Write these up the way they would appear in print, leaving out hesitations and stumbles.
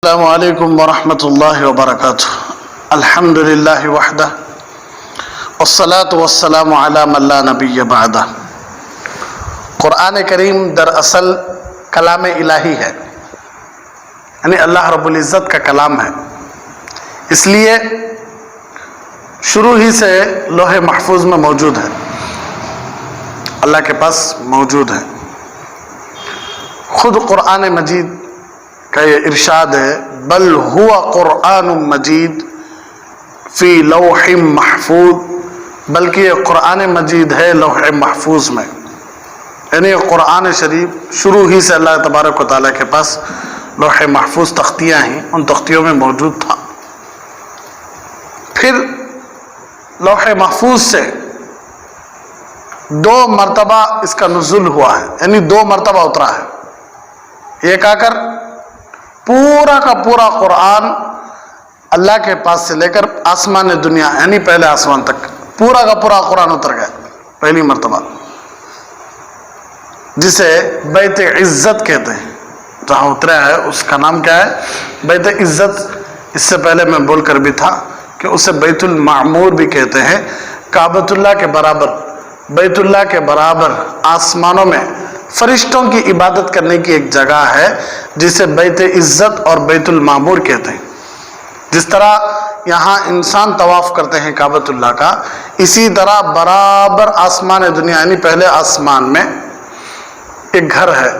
السلام علیکم ورحمۃ اللہ وبرکاتہ۔ الحمد للہ وحدہ والصلاة والسلام علی من لا نبی بعدہ۔ قرآن کریم دراصل کلام الہی ہے، یعنی اللہ رب العزت کا کلام ہے، اس لیے شروع ہی سے لوح محفوظ میں موجود ہے، اللہ کے پاس موجود ہے۔ خود قرآن مجید کا یہ ارشاد ہے، بل ہوا قرآن مجید فی لوح محفوظ، بلکہ یہ قرآن مجید ہے لوح محفوظ میں، یعنی قرآن شریف شروع ہی سے اللہ تبارک و تعالیٰ کے پاس لوح محفوظ تختیاں ہیں، ان تختیوں میں موجود تھا۔ پھر لوح محفوظ سے 2 مرتبہ اس کا نزول ہوا ہے، یعنی 2 مرتبہ اترا ہے۔ ایک آ کر پورا کا پورا قرآن اللہ کے پاس سے لے کر آسمان دنیا یعنی پہلے آسمان تک پورا کا پورا قرآن اتر گیا پہلی مرتبہ، جسے بیت عزت کہتے ہیں۔ جہاں اترا ہے اس کا نام کیا ہے؟ بیت عزت۔ اس سے پہلے میں بول کر بھی تھا کہ اسے بیت المعمور بھی کہتے ہیں۔ کعبۃ اللہ کے برابر، بیت اللہ کے برابر آسمانوں میں فرشتوں کی عبادت کرنے کی ایک جگہ ہے جسے بیت عزت اور بیت المعمور کہتے ہیں۔ جس طرح یہاں انسان طواف کرتے ہیں کعبۃ اللہ کا، اسی طرح برابر آسمان دنیا یعنی پہلے آسمان میں ایک گھر ہے،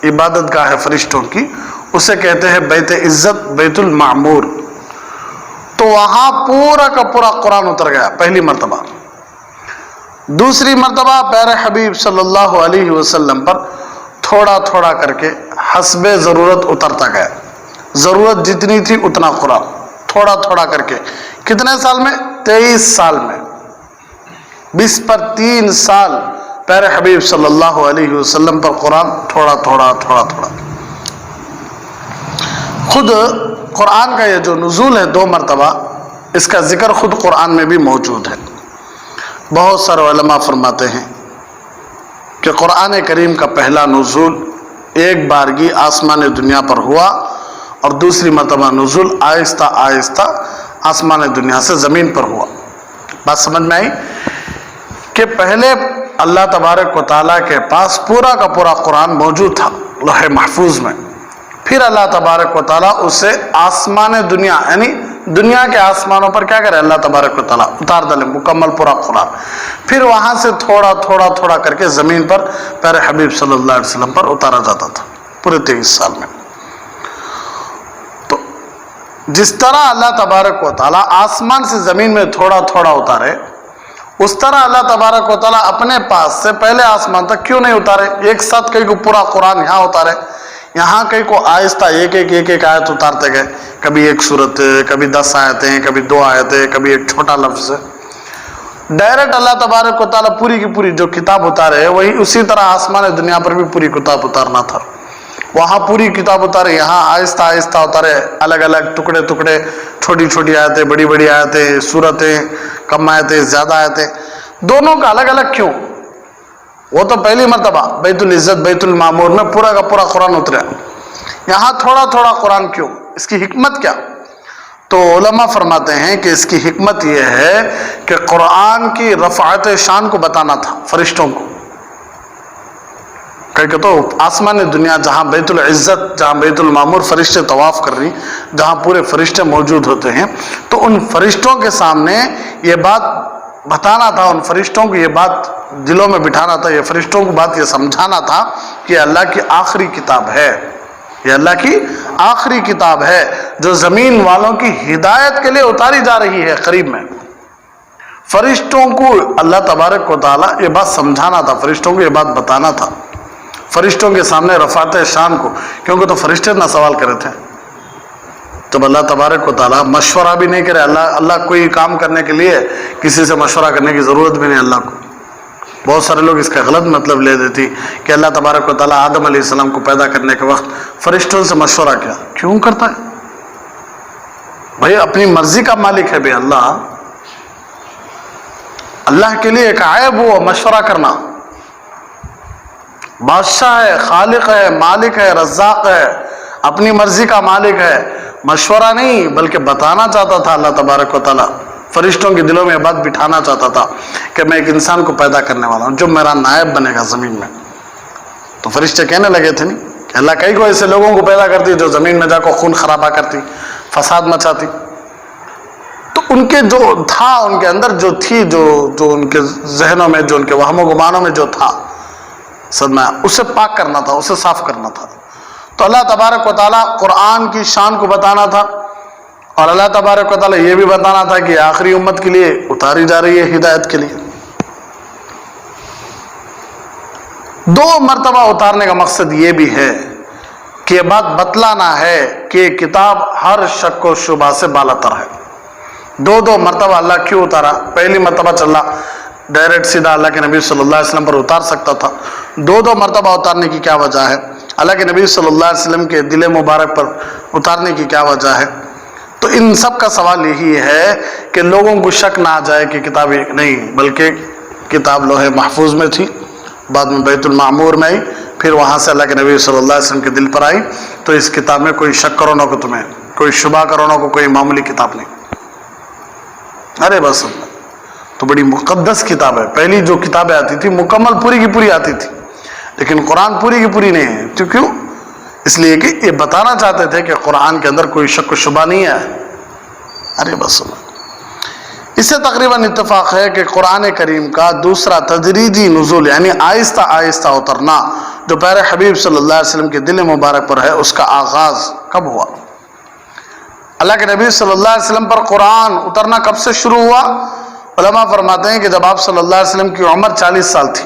عبادت گاہ ہے فرشتوں کی، اسے کہتے ہیں بیت عزت، بیت المعمور۔ تو وہاں پورا کا پورا قرآن اتر گیا پہلی مرتبہ۔ دوسری مرتبہ پیارے حبیب صلی اللہ علیہ وسلم پر تھوڑا تھوڑا کر کے حسب ضرورت اترتا گیا، ضرورت جتنی تھی اتنا قرآن تھوڑا تھوڑا کر کے۔ کتنے سال میں؟ 23 سال میں، 20 پر 3 سال پیارے حبیب صلی اللہ علیہ وسلم پر قرآن تھوڑا تھوڑا تھوڑا تھوڑا۔ خود قرآن کا یہ جو نزول ہے 2 مرتبہ، اس کا ذکر خود قرآن میں بھی موجود ہے۔ بہت سارے علماء فرماتے ہیں کہ قرآن کریم کا پہلا نزول ایک بارگی آسمان دنیا پر ہوا، اور دوسری مرتبہ نزول آہستہ آہستہ آسمان دنیا سے زمین پر ہوا۔ بات سمجھ میں آئی کہ پہلے اللہ تبارک و تعالیٰ کے پاس پورا کا پورا قرآن موجود تھا لوح محفوظ میں، پھر اللہ تبارک و تعالیٰ اسے آسمان دنیا یعنی دنیا کے آسمانوں پر کیا کرے؟ اللہ تبارک و تعالیٰ اتار ڈالے مکمل پورا قرآن، پھر وہاں سے تھوڑا تھوڑا تھوڑا کر کے زمین پر پیارے حبیب صلی اللہ علیہ وسلم پر اتارا جاتا تھا پورے 23 سال میں۔ تو جس طرح اللہ تبارک و تعالیٰ آسمان سے زمین میں تھوڑا تھوڑا اتارے، اس طرح اللہ تبارک و تعالیٰ اپنے پاس سے پہلے آسمان تک کیوں نہیں اتارے؟ ایک ساتھ کئی کو پورا قرآن یہاں اتارے، یہاں کئی کو آہستہ ایک ایک آیت اتارتے گئے، کبھی ایک سورت، کبھی 10 آیتیں، کبھی 2 آیتیں، کبھی ایک چھوٹا لفظ۔ ڈائریکٹ اللہ تبارک و تعالیٰ پوری کی پوری جو کتاب اتارے وہی اسی طرح آسمان دنیا پر بھی پوری کتاب اتارنا تھا۔ وہاں پوری کتاب اتارے، یہاں آہستہ آہستہ اتارے، الگ الگ ٹکڑے ٹکڑے، چھوٹی چھوٹی آیتیں، بڑی بڑی آیتیں، سورتیں، کم آیتیں، زیادہ آیتیں، دونوں کا الگ الگ کیوں؟ وہ تو پہلی مرتبہ بیت العزت بیت المعمور میں پورا کا پورا قرآن اترا، یہاں تھوڑا تھوڑا قرآن کیوں؟ اس کی حکمت کیا؟ تو علماء فرماتے ہیں کہ اس کی حکمت یہ ہے کہ قرآن کی رفعت شان کو بتانا تھا فرشتوں کو۔ کہ تو آسمان دنیا جہاں بیت العزت، جہاں بیت المعمور فرشتے طواف کر رہی، جہاں پورے فرشتے موجود ہوتے ہیں، تو ان فرشتوں کے سامنے یہ بات بتانا تھا، ان فرشتوں کو یہ بات دلوں میں بٹھانا تھا، یہ فرشتوں کو بات یہ سمجھانا تھا کہ اللہ کی آخری کتاب ہے، یہ اللہ کی آخری کتاب ہے جو زمین والوں کی ہدایت کے لیے اتاری جا رہی ہے قریب میں۔ فرشتوں کو اللہ تبارک و تعالیٰ یہ بات سمجھانا تھا، فرشتوں کو یہ بات بتانا تھا، فرشتوں کے سامنے رفعت شان کو، کیونکہ تو فرشتے نہ سوال کرے تھے۔ جب اللہ تبارک و تعالیٰ مشورہ بھی نہیں کرے، اللہ کوئی کام کرنے کے لیے کسی سے مشورہ کرنے کی ضرورت بھی نہیں اللہ کو۔ بہت سارے لوگ اس کا غلط مطلب لے دیتی کہ اللہ تبارک و تعالیٰ آدم علیہ السلام کو پیدا کرنے کے وقت فرشتوں سے مشورہ کیا، کیوں کرتا ہے؟ بھائی اپنی مرضی کا مالک ہے بھائی اللہ، اللہ کے لیے ایک عیب ہوا مشورہ کرنا۔ بادشاہ ہے، خالق ہے، مالک ہے، رزاق ہے، اپنی مرضی کا مالک ہے، مشورہ نہیں بلکہ بتانا چاہتا تھا اللہ تبارک و تعالیٰ، فرشتوں کے دلوں میں بات بٹھانا چاہتا تھا کہ میں ایک انسان کو پیدا کرنے والا ہوں جو میرا نائب بنے گا زمین میں۔ تو فرشتے کہنے لگے تھے نہیں کہ اللہ کئی کو ایسے لوگوں کو پیدا کرتی جو زمین میں جا کر خون خرابہ کرتی، فساد مچاتی۔ تو ان کے جو تھا، ان کے اندر جو تھی، جو ان کے ذہنوں میں، جو ان کے وہم و گمانوں میں جو تھا صدمہ، اسے پاک کرنا تھا، اسے صاف کرنا تھا۔ تو اللہ تبارک و تعالیٰ قرآن کی شان کو بتانا تھا، اور اللہ تبارک و تعالیٰ یہ بھی بتانا تھا کہ آخری امت کے لیے اتاری جا رہی ہے ہدایت کے لیے۔ دو مرتبہ اتارنے کا مقصد یہ بھی ہے کہ یہ بات بتلانا ہے کہ کتاب ہر شک و شبہ سے بالاتر ہے۔ دو مرتبہ اللہ کیوں اتارا؟ پہلی مرتبہ چلا ڈائریکٹ سیدھا اللہ کے نبی صلی اللہ علیہ وسلم پر اتار سکتا تھا، دو مرتبہ اتارنے کی کیا وجہ ہے؟ اللہ کے نبی صلی اللہ علیہ وسلم کے دل مبارک پر اتارنے کی کیا وجہ ہے؟ تو ان سب کا سوال یہی ہے کہ لوگوں کو شک نہ آ جائے کہ کتاب نہیں، بلکہ کتاب لوح محفوظ میں تھی، بعد میں بیت المعمور میں آئی، پھر وہاں سے اللہ کے نبی صلی اللہ علیہ وسلم کے دل پر آئی۔ تو اس کتاب میں کوئی شک کرو نہ کو، تمہیں کوئی شبہ کرو نہ کو، کوئی معمولی کتاب نہیں۔ ارے بس تو بڑی مقدس کتاب ہے۔ پہلی جو کتابیں آتی تھی مکمل پوری کی پوری آتی تھی، لیکن قرآن پوری کی پوری نہیں ہے۔ تو کیوں؟ اس لیے کہ یہ بتانا چاہتے تھے کہ قرآن کے اندر کوئی شک و شبہ نہیں ہے۔ ارے بس اس سے تقریباً اتفاق ہے کہ قرآن کریم کا دوسرا تدریجی نزول، یعنی آہستہ آہستہ اترنا، جو پیارے حبیب صلی اللہ علیہ وسلم کے دل مبارک پر ہے، اس کا آغاز کب ہوا؟ اللہ کے نبی صلی اللہ علیہ وسلم پر قرآن اترنا کب سے شروع ہوا؟ علماء فرماتے ہیں کہ جب آپ صلی اللہ علیہ وسلم کی عمر 40 سال تھی۔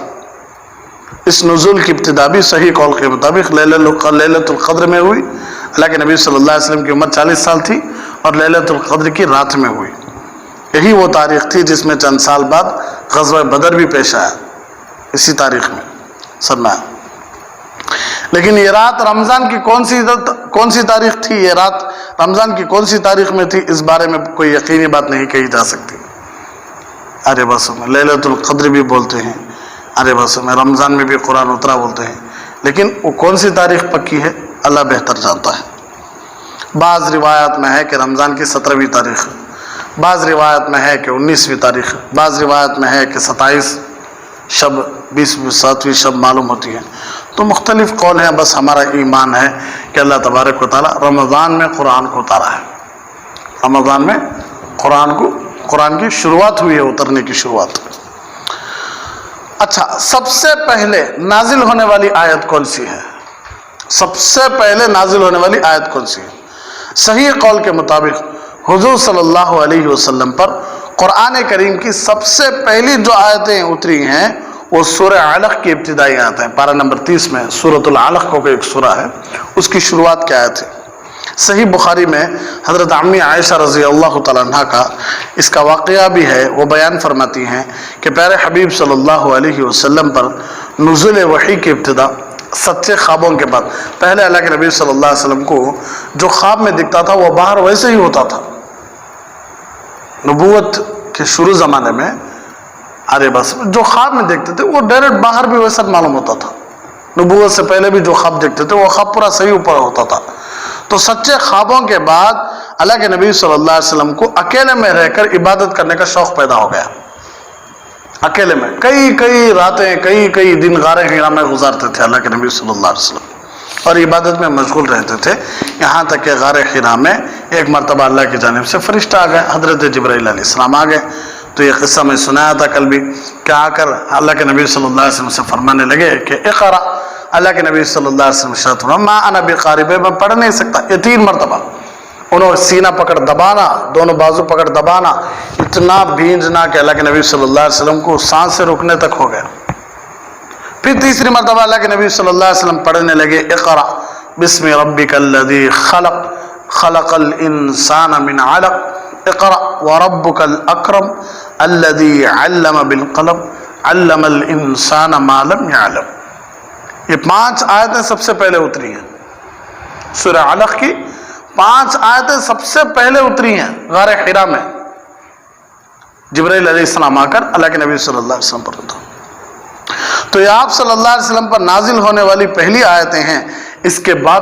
اس نزول کی ابتدا بھی صحیح قول کے مطابق لیلۃ القدر میں ہوئی۔ اللہ کے نبی صلی اللہ علیہ وسلم کی عمر 40 سال تھی اور لیلۃ القدر کی رات میں ہوئی۔ یہی وہ تاریخ تھی جس میں چند سال بعد غزوہ بدر بھی پیش آیا، اسی تاریخ میں سرمایہ۔ لیکن یہ رات رمضان کی کون سی تاریخ تھی، یہ رات رمضان کی کون سی تاریخ میں تھی، اس بارے میں کوئی یقینی بات نہیں کہی جا سکتی۔ عرب میں لیلۃ القدر بھی بولتے ہیں، عرب میں رمضان میں بھی قرآن اترا بولتے ہیں، لیکن وہ کون سی تاریخ پکی ہے اللہ بہتر جانتا ہے۔ بعض روایات میں ہے کہ رمضان کی 17ویں تاریخ، بعض روایت میں ہے کہ 19ویں تاریخ، بعض روایت میں ہے کہ 27 شب 27ویں شب معلوم ہوتی ہے۔ تو مختلف قول ہیں، بس ہمارا ایمان ہے کہ اللہ تبارک و تعالیٰ رمضان میں قرآن کو اتارا ہے، رمضان میں قرآن کی شروعات ہوئی ہے، اترنے کی شروعات۔ اچھا، سب سے پہلے نازل ہونے والی آیت کون سی ہے؟ سب سے پہلے نازل ہونے والی آیت کون سی ہے؟ صحیح قول کے مطابق حضور صلی اللہ علیہ وسلم پر قرآن کریم کی سب سے پہلی جو آیتیں اتری ہیں وہ سورہ علق کی ابتدائی آیتیں ہیں۔ پارہ نمبر 30 میں سورۃ العلق کو ایک سورہ ہے، اس کی شروعات کی آیت ہے۔ صحیح بخاری میں حضرت امی عائشہ رضی اللہ تعالیٰ عنہ کا اس کا واقعہ بھی ہے، وہ بیان فرماتی ہیں کہ پیارے حبیب صلی اللہ علیہ وسلم پر نزول وحی کی ابتدا سچے خوابوں کے بعد، پہلے اللہ کے نبی صلی اللہ علیہ وسلم کو جو خواب میں دکھتا تھا وہ باہر ویسے ہی ہوتا تھا۔ نبوت کے شروع زمانے میں ارے بس جو خواب میں دیکھتے تھے وہ ڈائریکٹ باہر بھی ویسا معلوم ہوتا تھا۔ نبوت سے پہلے بھی جو خواب دیکھتے تھے وہ خواب پورا صحیح اوپر ہوتا تھا۔ تو سچے خوابوں کے بعد اللہ کے نبی صلی اللہ علیہ وسلم کو اکیلے میں رہ کر عبادت کرنے کا شوق پیدا ہو گیا۔ اکیلے میں کئی راتیں کئی دن غار حرا میں گزارتے تھے اللہ کے نبی صلی اللہ علیہ وسلم، اور عبادت میں مشغول رہتے تھے، یہاں تک کہ غار حرا میں ایک مرتبہ اللہ کی جانب سے فرشتہ آ گئے، حضرت جبرائیل علیہ السلام آ گئے۔ تو یہ قصہ میں سنایا تھا کل بھی کہ آ کر اللہ کے نبی صلی اللہ علیہ وسلم سے فرمانے لگے کہ اقرا۔ اللہ کے نبی صلی اللہ علیہ وسلم ارشاد فرمایا ما انا بقارب، میں پڑھ نہیں سکتا۔ یہ 3 مرتبہ انہوں نے سینہ پکڑ دبانا، دونوں بازو پکڑ دبانا، اتنا بھیجنا کہ اللہ کے نبی صلی اللہ علیہ وسلم کو سانس سے رکنے تک ہو گیا۔ پھر تیسری مرتبہ اللہ کے نبی صلی اللہ علیہ وسلم پڑھنے لگے اقرا بسم ربک الذی خلق خلق الانسان من علق اقرا وربک الاکرم الذی علم بالقلم علم الانسان ما لم يعلم۔ یہ 5 آیتیں سب سے پہلے اتری ہیں، سورہ علق کی 5 آیتیں سب سے پہلے اتری ہیں غار حرا میں۔ جبرائیل علیہ السلام آ کر اللہ کے نبی صلی اللہ علیہ وسلم پر اترا۔ تو یہ آپ صلی اللہ علیہ وسلم پر نازل ہونے والی پہلی آیتیں ہیں۔ اس کے بعد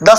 10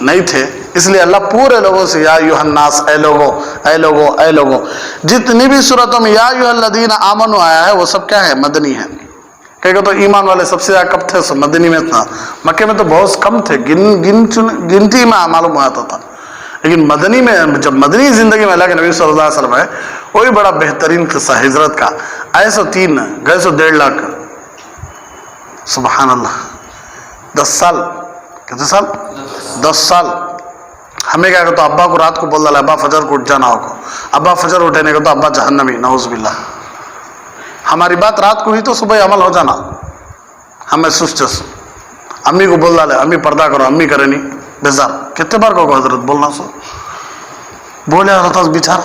نہیں تھے، اس لیے اللہ پورے لوگوں سے یا ایھا الناس، اے لوگو اے لوگو اے لوگو، جتنی بھی صورتوں میں یا ایھا الذین آمنوا آیا ہے وہ سب کیا ہے؟ مدنی ہے۔ کہ تو ایمان والے سب سے زیادہ کب تھے؟ سب مدنی میں تھا۔ مکے میں تو بہت کم تھے، گنتی میں معلوم آتا تھا، لیکن مدنی میں جب مدنی زندگی میں اللہ کے نبی صلی اللہ علیہ وسلم ہے، وہی بڑا بہترین قصہ ہجرت کا۔ آئے 103 گئے 1.5 لاکھ، سبحان اللہ۔ 10 سال، کتنے سال؟ 10 سال۔ ہمیں کیا کہتا؟ ابا کو رات کو بول ڈالا ابا فجر کو اٹھ جانا ہوگا، ابا فجر اٹھنے کا تو ابا جہنمی، نعوذ باللہ۔ ہماری بات رات کو ہوئی تو صبح عمل ہو جانا، ہمیں سست۔ امی کو بول ڈالے امی پردہ کرو، امی کرے نہیں، بیزار۔ کتنے بار کو حضرت بولنا سو بولے رہتا بیچارہ،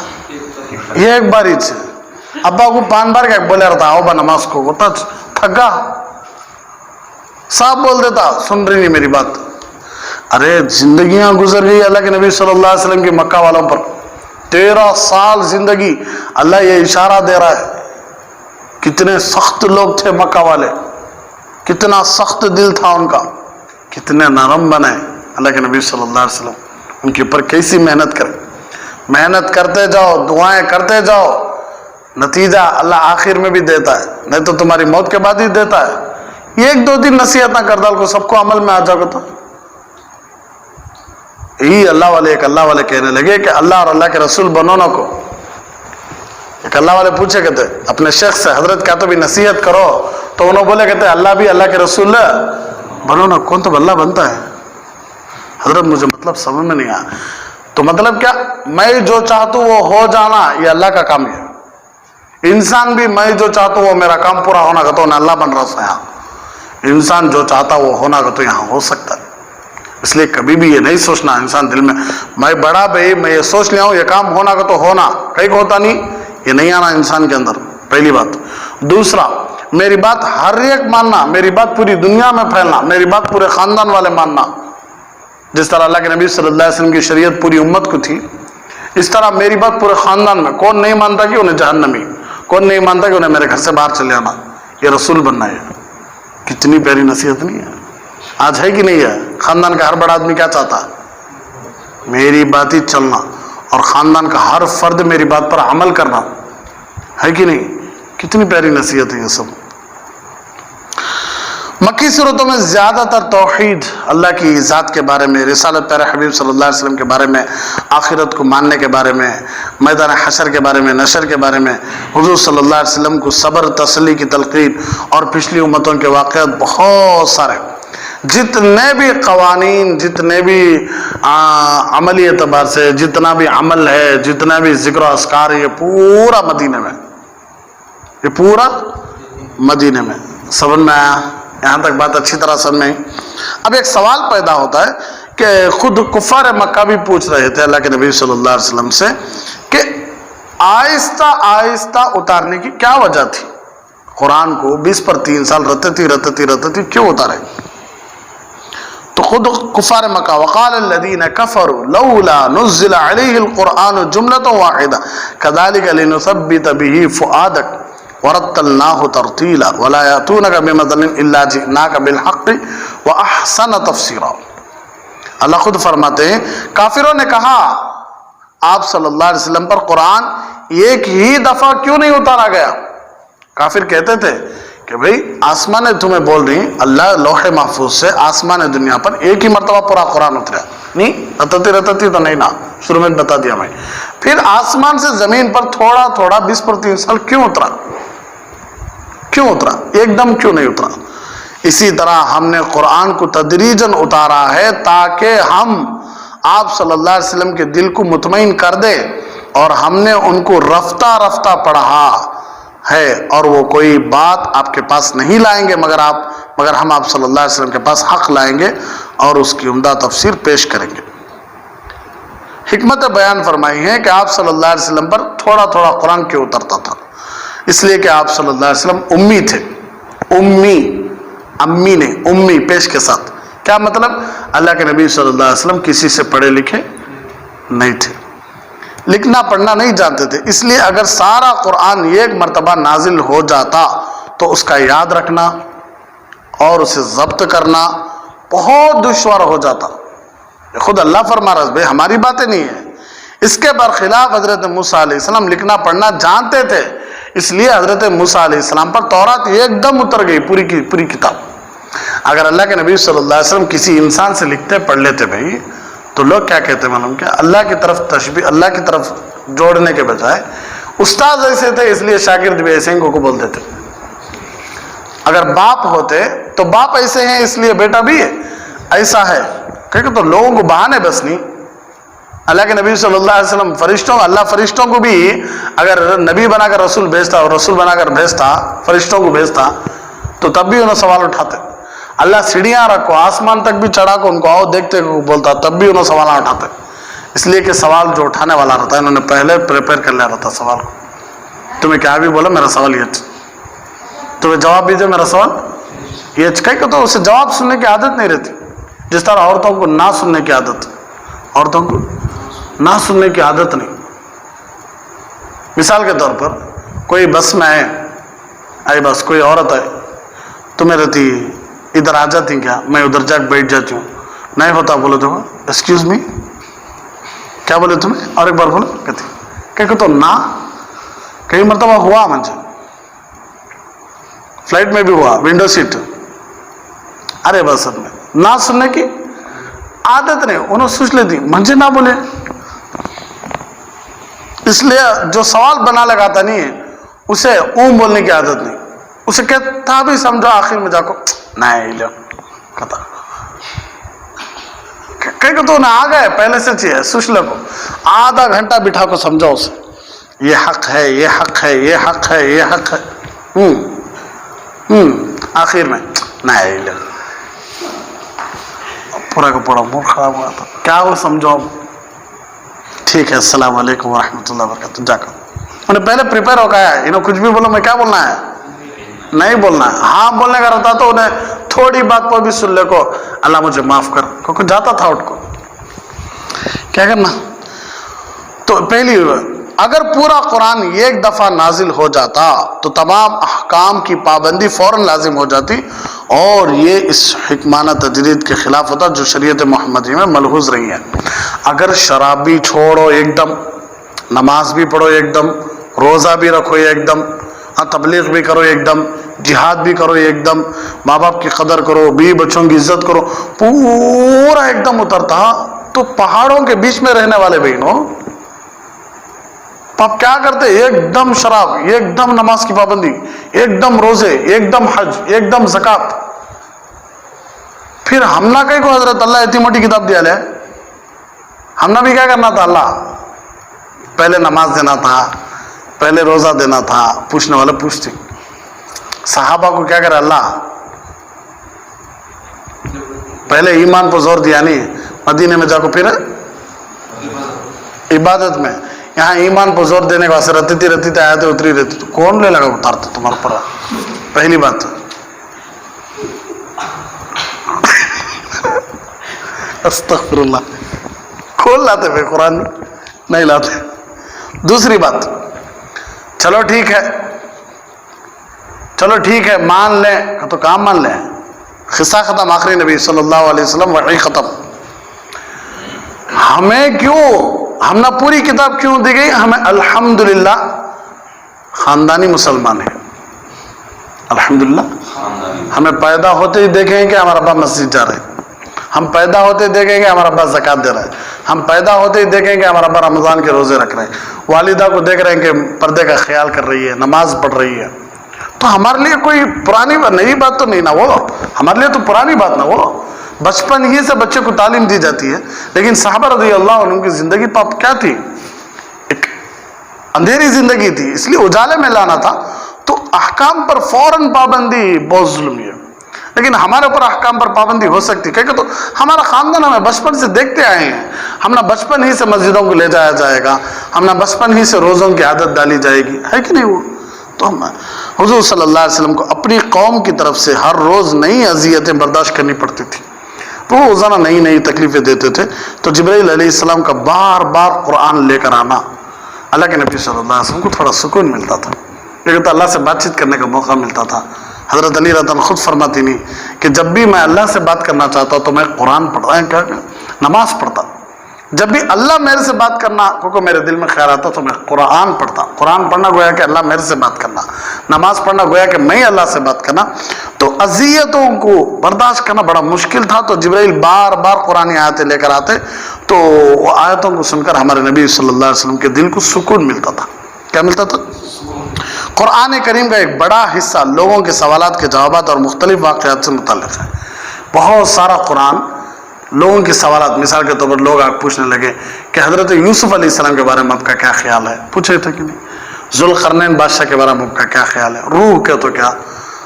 یہ ایک بار ہی سے ابا کو 5 بار کیا بولے رہتا آؤ با نماز کو، ہوتا تھگا صاحب بول دیتا، سن رہی نہیں میری بات۔ ارے زندگیاں گزر گئی اللہ کے نبی صلی اللہ علیہ وسلم کی مکہ والوں پر، 13 سال زندگی۔ اللہ یہ اشارہ دے رہا ہے کتنے سخت لوگ تھے مکہ والے، کتنا سخت دل تھا ان کا، کتنے نرم بنے اللہ کے نبی صلی اللہ علیہ وسلم، ان کے اوپر کیسی محنت کرے۔ محنت کرتے جاؤ، دعائیں کرتے جاؤ، نتیجہ اللہ آخر میں بھی دیتا ہے، نہیں تو تمہاری موت کے بعد ہی دیتا ہے۔ یہ 1-2 دن نصیحت نہ کر ڈال کو سب کو عمل میں آ جاؤ تو یہی اللہ والے ایک اللہ والے کہنے لگے کہ اللہ اور اللہ کے رسول بنو نہ کو۔ ایک اللہ والے پوچھے کہتے اپنے شیخ سے حضرت کیا تو بھی نصیحت کرو، تو انہوں بولے کہتے اللہ بھی اللہ کے رسول بنو نہ۔ کون تو اللہ بنتا ہے حضرت؟ مجھے مطلب سمجھ میں نہیں آیا۔ تو مطلب کیا؟ میں جو چاہتا ہوں وہ ہو جانا، یہ اللہ کا کام ہے۔ انسان بھی میں جو چاہتا ہوں وہ میرا کام پورا ہونا کا تو اللہ بن رہا ہے یہاں۔ انسان جو چاہتا وہ ہونا کا تو یہاں ہو سکتا ہے۔ اس لیے کبھی بھی یہ نہیں سوچنا انسان دل میں بڑا بھائی میں یہ سوچ لیا ہوں یہ کام ہونا کا تو ہونا، کہیں کو ہوتا نہیں، یہ نہیں آنا انسان کے اندر، پہلی بات۔ دوسرا، میری بات ہر ایک ماننا، میری بات پوری دنیا میں پھیلنا، میری بات پورے خاندان والے ماننا۔ جس طرح اللہ کے نبی صلی اللہ علیہ وسلم کی شریعت پوری امت کو تھی، اس طرح میری بات پورے خاندان میں۔ کون نہیں مانتا کہ انہیں جہنمی، کون نہیں مانتا کہ انہیں میرے گھر سے باہر چلے آنا، یہ رسول بننا ہے۔ کتنی پیاری نصیحت نہیں ہے؟ آج ہے کہ نہیں ہے؟ خاندان کا ہر بڑا آدمی کیا چاہتا ہے؟ میری بات ہی چلنا، اور خاندان کا ہر فرد میری بات پر عمل کرنا، ہے کہ نہیں؟ کتنی پیاری نصیحت ہے یہ سب۔ مکی صورتوں میں زیادہ تر توحید، اللہ کی ذات کے بارے میں، رسالت پیارے حبیب صلی اللہ علیہ وسلم کے بارے میں، آخرت کو ماننے کے بارے میں، میدان حشر کے بارے میں، نشر کے بارے میں، حضور صلی اللہ علیہ وسلم کو صبر تسلی کی تلقین، اور پچھلی امتوں کے واقعات بہت سارے، جتنے بھی قوانین، جتنے بھی عملی اعتبار سے جتنا بھی عمل ہے، جتنا بھی ذکر و اذکار ہے، یہ پورا مدینے میں، یہ پورا مدینے میں۔ سمجھ میں آیا؟ یہاں تک بات اچھی طرح سمجھ میں آئی؟ اب ایک سوال پیدا ہوتا ہے کہ خود کفار مکہ بھی پوچھ رہے تھے اللہ کے نبی صلی اللہ علیہ وسلم سے کہ آہستہ آہستہ اتارنے کی کیا وجہ تھی؟ قرآن کو 20 پر 3 سال رتتی کیوں اتارے؟ تو خود کفار مکہ وقال الذین کفروا لولا نزل علیہ القرآن جملۃ واحدہ کذلک لنثبت به فؤادک ورتلناہ ترتیلا ولا یاتونک بمثل الا جئناک بالحق واحسن تفسیرا۔ اللہ خود فرماتے ہیں کافروں نے کہا آپ صلی اللہ علیہ وسلم پر قرآن ایک ہی دفعہ کیوں نہیں اتارا گیا؟ کافر کہتے تھے کہ بھئی آسمان تمہیں بول رہی ہیں اللہ لوح محفوظ سے آسمان دنیا پر ایک ہی مرتبہ پورا قرآن اترا، نہیں رتتی تو نہیں نا، شروع میں بتا دیا میں۔ پھر آسمان سے زمین پر تھوڑا تھوڑا 20 پر 3 سال کیوں اترا؟ کیوں اترا؟ ایک دم کیوں نہیں اترا؟ اسی طرح ہم نے قرآن کو تدریجاً اتارا ہے تاکہ ہم آپ صلی اللہ علیہ وسلم کے دل کو مطمئن کر دے، اور ہم نے ان کو رفتہ رفتہ پڑھا ہے، اور وہ کوئی بات آپ کے پاس نہیں لائیں گے مگر ہم آپ صلی اللہ علیہ وسلم کے پاس حق لائیں گے اور اس کی عمدہ تفسیر پیش کریں گے۔ حکمت بیان فرمائی ہے کہ آپ صلی اللہ علیہ وسلم پر تھوڑا تھوڑا قرآن کیوں اترتا تھا؟ اس لیے کہ آپ صلی اللہ علیہ وسلم امی تھے، امی نے امی پیش کے ساتھ، کیا مطلب؟ اللہ کے نبی صلی اللہ علیہ وسلم کسی سے پڑھے لکھے نہیں تھے، لکھنا پڑھنا نہیں جانتے تھے، اس لیے اگر سارا قرآن ایک مرتبہ نازل ہو جاتا تو اس کا یاد رکھنا اور اسے ضبط کرنا بہت دشوار ہو جاتا، خود اللہ فرما رہا ہے بھائی، ہماری باتیں نہیں ہیں. اس کے برخلاف حضرت موسیٰ علیہ السلام لکھنا پڑھنا جانتے تھے، اس لیے حضرت موسیٰ علیہ السلام پر تورات ایک دم اتر گئی، پوری کی پوری کتاب. اگر اللہ کے نبی صلی اللہ علیہ وسلم کسی انسان سے لکھتے پڑھ لیتے بھائی، تو لوگ کیا کہتے معلوم کیا؟ اللہ کی طرف تشبیہ، اللہ کی طرف جوڑنے کے بجائے استاد ایسے تھے اس لیے شاگرد بھی ایسے ہی کو بول دیتے. اگر باپ ہوتے تو باپ ایسے ہیں اس لیے بیٹا بھی ایسا ہے. کہ تو لوگوں کو بہانے بس نہیں. اللہ کے نبی صلی اللہ علیہ وسلم فرشتوں، اللہ فرشتوں کو بھی اگر نبی بنا کر رسول بھیجتا اور رسول بنا کر بھیجتا، فرشتوں کو بھیجتا، تو تب بھی انہوں سوال اٹھاتے. اللہ سیڑھیاں رکھو، آسمان تک بھی چڑھا کو ان کو آؤ دیکھتے کو بولتا، تب بھی انہوں سوال اٹھاتے. اس لیے کہ سوال جو اٹھانے والا رہتا ہے انہوں نے پہلے پریپئر کر لیا رہتا سوال کو. تمہیں کیا بھی بولا میرا سوال یہ، تمہیں جواب بھی دے میرا سوال یہ. کہ تو اسے جواب سننے کی عادت نہیں رہتی. جس طرح عورتوں کو نہ سننے کی عادت، عورتوں کو نہ سننے کی عادت نہیں. مثال کے طور پر کوئی بس میں آئی بس کوئی عورت ہے، تمہیں رہتی ادھر آ جاتی کیا، میں ادھر جا کے بیٹھ جاتی ہوں. نہیں ہوتا بولے تو ایکسکیوز می، کیا بولے تمہیں؟ اور ایک بار بولو. کہتی کہ تو نہ، کئی مرتبہ ہوا مجھے، فلائٹ میں بھی ہوا، ونڈو سیٹ. ارے بس میں نہ سننے کی عادت نہیں، انہوں سوچ لیتی مجھے نہ بولے. اس لیے جو سوال بنا لگاتا نہیں ہے اسے اون بولنے کی عادت نہیں. اسے کہتا بھی سمجھو آخر میں جا کو نہیں لو کہتا کہ تو نہ آ گئے پہلے سے چاہیے سوچ لو. آدھا گھنٹہ بٹھا کو سمجھاؤ اسے، یہ حق ہے، یہ حق ہے، یہ حق ہے، یہ حق ہے. آخر میں نہیں لو، پورا کا پورا موڈ خراب ہوا تھا. کیا وہ سمجھو، ٹھیک ہے السلام علیکم ورحمۃ اللہ وبرکاتہ جا کر. انہیں پہلے پریپئر ہو گیا ہے، انہوں کچھ بھی بولو میں کیا بولنا ہے، نہیں بولنا ہے. ہاں بولنے کا رہتا تو انہیں تھوڑی بات پر بھی سن لے کو اللہ مجھے معاف کر کیونکہ جاتا تھا اٹھ کو. کیا کرنا؟ تو پہلی اگر پورا قرآن ایک دفعہ نازل ہو جاتا تو تمام احکام کی پابندی فوراً لازم ہو جاتی، اور یہ اس حکمانہ تجدید کے خلاف ہوتا جو شریعت محمدی میں ملحوظ رہی ہے. اگر شراب بھی چھوڑو ایک دم، نماز بھی پڑھو ایک دم، روزہ بھی رکھو ایک دم، تبلیغ بھی کرو ایک دم، جہاد بھی کرو ایک دم، ماں باپ کی قدر کرو، بیوی بچوں کی عزت کرو، پورا ایک دم اترتا تو پہاڑوں کے بیچ میں رہنے والے بہنوں آپ کیا کرتے؟ ایک دم شراب، ایک دم نماز کی پابندی، ایک دم روزے، ایک دم حج، ایک دم زکات. پھر ہم نہ کہیں کو حضرت اللہ اتنی موٹی کتاب دیا لے، ہم نے بھی کیا کرنا تھا؟ اللہ پہلے نماز دینا تھا، پہلے روزہ دینا تھا. پوچھنے والے پوچھتے صحابہ کو کیا کرے اللہ؟ پہلے ایمان پر زور دیا نہیں، مدینے میں جا کو پھر عبادت میں. یہاں ایمان پر زور دینے کے واسطے رہتی تھی آیتیں اتری رہتی تو کون لے لگا اتارتا تمہارے پر؟ پہلی بات استغفر اللہ، کھول لاتے بھائی قرآن نہیں لاتے. دوسری بات، چلو ٹھیک ہے مان لیں تو کام مان لیں، قصہ ختم، آخری نبی صلی اللہ علیہ وسلم وحی ختم. ہمیں کیوں، ہم نہ پوری کتاب کیوں دی گئی؟ ہمیں الحمدللہ خاندانی مسلمان ہے، الحمدللہ. ہمیں پیدا ہوتے ہی دیکھیں کہ ہمارا ابا مسجد جا رہے ہیں، ہم پیدا ہوتے دیکھیں گے ہمارا ابا زکات دے رہا ہے، ہم پیدا ہوتے ہی دیکھیں گے ہمارا ابا رمضان کے روزے رکھ رہے ہیں، والدہ کو دیکھ رہے ہیں کہ پردے کا خیال کر رہی ہے، نماز پڑھ رہی ہے. تو ہمارے لیے کوئی پرانی بات، نئی بات تو نہیں نا وہ، ہمارے لیے تو پرانی بات نا وہ. بچپن ہی سے بچے کو تعلیم دی جاتی ہے. لیکن صحابہ رضی اللہ عنہ کی زندگی پاپ کیا تھی؟ ایک اندھیری زندگی تھی، اس لیے اجالے میں لانا تھا. تو احکام پر فوراً پابندی بہت ظلمی ہے. لیکن ہمارے اوپر احکام پر پابندی ہو سکتی ہے، تو ہمارا خاندان ہمیں بچپن سے دیکھتے آئے ہیں. ہم نہ بچپن ہی سے مسجدوں کو لے جایا جائے گا، ہم نہ بچپن ہی سے روزوں کی عادت ڈالی جائے گی، ہے کہ نہیں؟ وہ تو ہم حضور صلی اللہ علیہ وسلم کو اپنی قوم کی طرف سے ہر روز نئی اذیتیں برداشت کرنی پڑتی تھی. تو وہ روزانہ نئی تکلیفیں دیتے تھے. تو جبرائیل علیہ السلام کا بار بار قرآن لے کر آنا اللہ کے نبی صلی اللہ علیہ وسلم کو تھوڑا سکون ملتا تھا. لیکن تو اللہ سے بات چیت کرنے کا موقع ملتا تھا. حضرت علی رضی اللہ عنہ خود فرماتی نہیں کہ جب بھی میں اللہ سے بات کرنا چاہتا تو میں قرآن پڑھتا، کیا نماز پڑھتا، جب بھی اللہ میرے سے بات کرنا کیونکہ میرے دل میں خیال آتا تو میں قرآن پڑھتا۔ قرآن پڑھنا گویا کہ اللہ میرے سے بات کرنا، نماز پڑھنا گویا کہ میں اللہ سے بات کرنا۔ تو اذیتوں کو برداشت کرنا بڑا مشکل تھا، تو جبرائیل بار بار قرآن آیتیں لے کر آتے، تو وہ آیتوں کو سن کر ہمارے نبی صلی اللہ علیہ وسلم کے دل کو سکون ملتا تھا۔ کیا ملتا تھا؟ قرآن کریم کا ایک بڑا حصہ لوگوں کے سوالات کے جوابات اور مختلف واقعات سے متعلق ہے۔ بہت سارا قرآن لوگوں کے سوالات، مثال کے طور پر لوگ پوچھنے لگے کہ حضرت یوسف علیہ السلام کے بارے میں آپ کا کیا خیال ہے، پوچھے تھے کہ نہیں؟ ذوالقرنین بادشاہ کے بارے میں آپ کا کیا خیال ہے، روح کا تو کیا،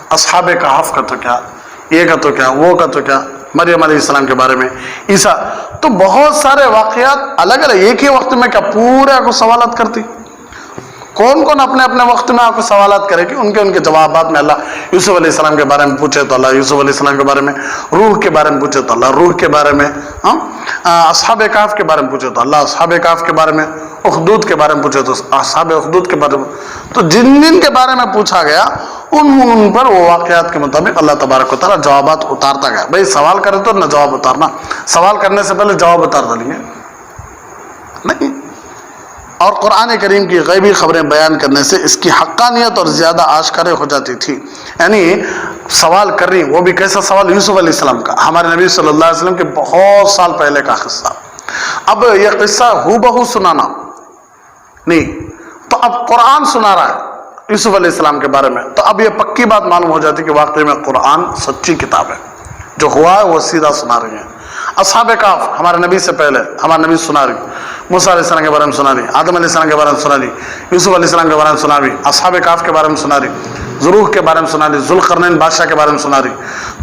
اصحاب کہف کا تو کیا، یہ کا تو کیا، وہ کا تو کیا، مریم علیہ السلام کے بارے میں، عیسیٰ، تو بہت سارے واقعات الگ الگ ایک ہی وقت میں کیا پورے کو سوالات کرتی؟ کون کون اپنے اپنے وقت میں آپ کو سوالات کرے کہ ان کے جوابات میں اللہ یوسف علیہ السلام کے بارے میں پوچھے تو اللہ یوسف علیہ السلام کے بارے میں، روح کے بارے میں پوچھے تو اللہ روح کے بارے میں، اصحاب کہف کے بارے میں پوچھے تو اللہ اصحاب کہف کے بارے میں، اخدود کے بارے میں پوچھے تو اصحاب اخدود کے بارے میں، تو جن جن کے بارے میں پوچھا گیا ان پر وہ واقعات کے مطابق اللہ تبارک و تعالیٰ جوابات اتارتا گیا۔ بھائی سوال کرے تو نہ جواب اتارنا، سوال کرنے سے پہلے جواب اتار دیں گے نہیں۔ اور قرآن کریم کی غیبی خبریں بیان کرنے سے اس کی حقانیت اور زیادہ آشکار ہو جاتی تھی۔ یعنی سوال کر رہی، وہ بھی کیسا سوال؟ یوسف علیہ السلام کا، ہمارے نبی صلی اللہ علیہ وسلم کے بہت سال پہلے کا قصہ۔ اب یہ قصہ ہو بہو سنانا نہیں، تو اب قرآن سنا رہا ہے یوسف علیہ السلام کے بارے میں، تو اب یہ پکی بات معلوم ہو جاتی کہ واقعی میں قرآن سچی کتاب ہے، جو ہوا ہے وہ سیدھا سنا رہی ہیں۔ اصحاب کہف ہمارے نبی سے پہلے ہمارے نبی سنا رہی، موسیٰ علیہ السلام کے بارے میں سنا رہی، آدم علیہ السلام کے بارے میں سنا رہی، یوسف علیہ السلام کے بارے میں سنا رہی، اصحاب کہف کے بارے میں سنا رہی، ذروح کے بارے میں سنا رہی، ذوالقرنین بادشاہ کے بارے میں سنا رہی۔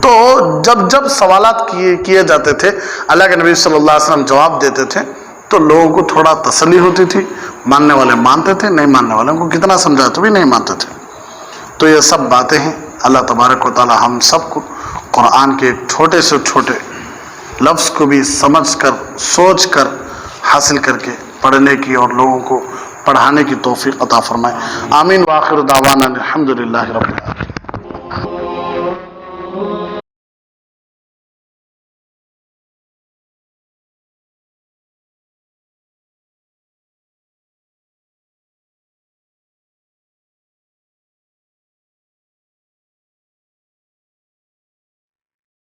تو جب سوالات کیے جاتے تھے، اللہ کے نبی صلی اللہ علیہ وسلم جواب دیتے تھے، تو لوگوں کو تھوڑا تسلی ہوتی تھی، ماننے والے مانتے تھے، نہیں ماننے والوں کو کتنا سمجھا تو بھی نہیں مانتے تھے۔ تو یہ سب باتیں ہیں، اللہ تبارک و تعالی ہم سب کو قرآن کے چھوٹے سے چھوٹے لفظ کو بھی سمجھ کر سوچ کر حاصل کر کے پڑھنے کی اور لوگوں کو پڑھانے کی توفیق عطا فرمائے۔ آمین۔ وآخر دعوانا الحمدللہ رب العالمین۔